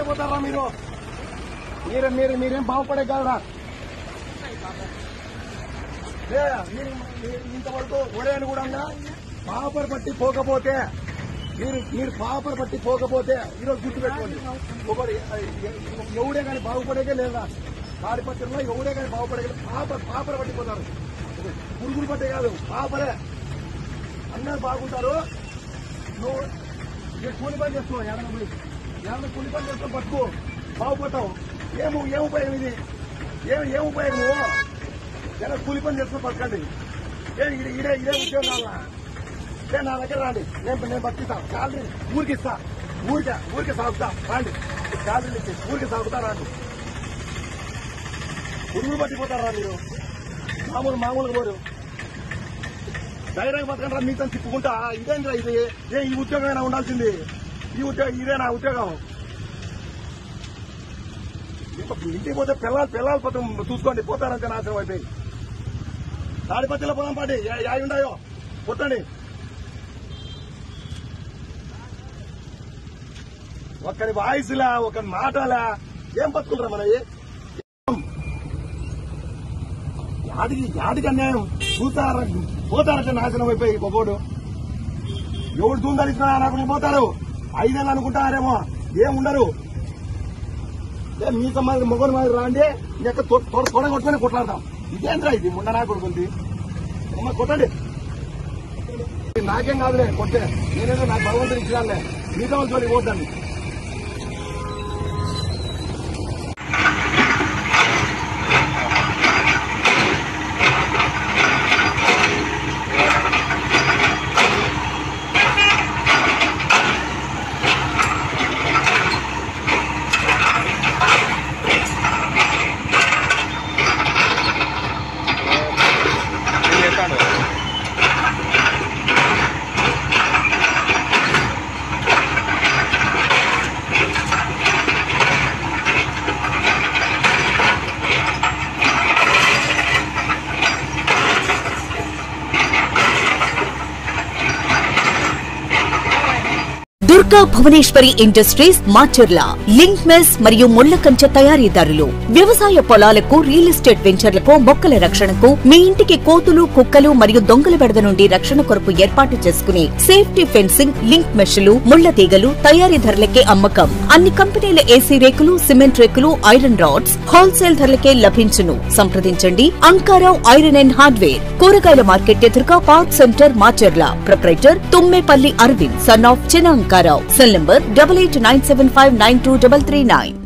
పట్టిపోతారా మీరు? మీరేం బాగుపడగలరా? ఇంతవరకు ఒరేని కూడా పాపర్ పట్టి పోకపోతే మీరు పాపర్ పట్టి పోకపోతే ఈరోజు గుర్తుపెట్టుకోండి, ఒకటి ఎవడే కానీ బాగుపడేకే లేదా తాడిపత్రిలో ఎవడే కానీ బాగుపడే పాపర పట్టిపోతారు. పురుగులు పట్టే కాదు, పాపరే అందరూ బాగుంటారు. నువ్వు కూలి పని చేస్తున్నావు, ఏమన్నా కూలి పని చేస్తావు, బతుకు బాగుపడతావు. ఏం ఉపయోగం ఇది? ఏం ఉపయోగం? నువ్వు ఎలా కూలి పని చేస్తున్నావు, బతకండి. ఇదే ఉద్యోగం కావాలా? నా దగ్గర రాండి, నేను బతికిస్తాను. శాలరీ ఊరికి ఇస్తా, ఊరికి సాగుతా. రాండి, శాలరీలు ఇచ్చి ఊరికి సాగుతా. రాండి. పురుగులు పట్టిపోతారా మీరు? మామూలుగా పోరు. ధైర్యంగా బతకండి రా, మీతో తిప్పుకుంటా. ఇదేంద్రా ఇది? ఈ ఉద్యోగమైనా ఉండాల్సింది? ఇదే నా ఉద్యోగం. ఇంటికి పోతే పిల్లలు పోతాం చూసుకోండి, పోతారంటే నాశనం అయిపోయి. తాడిపత్రిలో పోదాం పాటి యాయి ఉన్నాయో కొట్టండి. ఒకరి వాయిస్లా, ఒకరి మాటలా ఏం బతుకుంటారా మన? యాడికి అన్యాయం పోతారంటే నాశనం అయిపోయి. ఒకడు ఎవడు దూందలిచ్చినా నాకు పోతారు. 5 నెలలు అనుకుంటారేమో, ఏం ఉండరు. మీ సమాజం మొగలు మాదిరి రాండి, ఇంకా తొడగొట్టుకుని కొట్లాడతాం. ఇదేంద్రా ఇది? ముండ నా కొడుకుంది. కొట్టండి. నాకేం కాదులే కొట్టే, నేనేదో నాకు భగవంతుడు ఇచ్చినాలే. మీతో వాళ్ళకి పోతాను. Durga Bhuvaneshwari industries Macherla link mesh మరియు ముళ్ల కంచె తయారీదారులు. వ్యవసాయ పొలాలకు, రియల్ ఎస్టేట్ వెంచర్లకు, మొక్కల రక్షణకు, మీ ఇంటికి కోతులు, కుక్కలు మరియు దొంగల బెడద నుండి రక్షణ కొరకు ఏర్పాటు చేసుకునే సేఫ్టీ ఫెన్సింగ్, లింక్ మెష్లు, ముళ్ల తీగలు తయారీ ధరలకే అమ్మకం. అన్ని కంపెనీల ఏసీ రేకులు, సిమెంట్ రేకులు, ఐరన్ రాడ్స్ హోల్సేల్ ధరలకే లభించును. సంప్రదించండి. అంకారావు ఐరన్ అండ్ హార్డ్వేర్, కూరగాయల మార్కెట్ ఎదురుగా park centre, Macherla. Proprietor Tummepalli Arvind, son of Chinna Ankarao. Cell number 8897592339.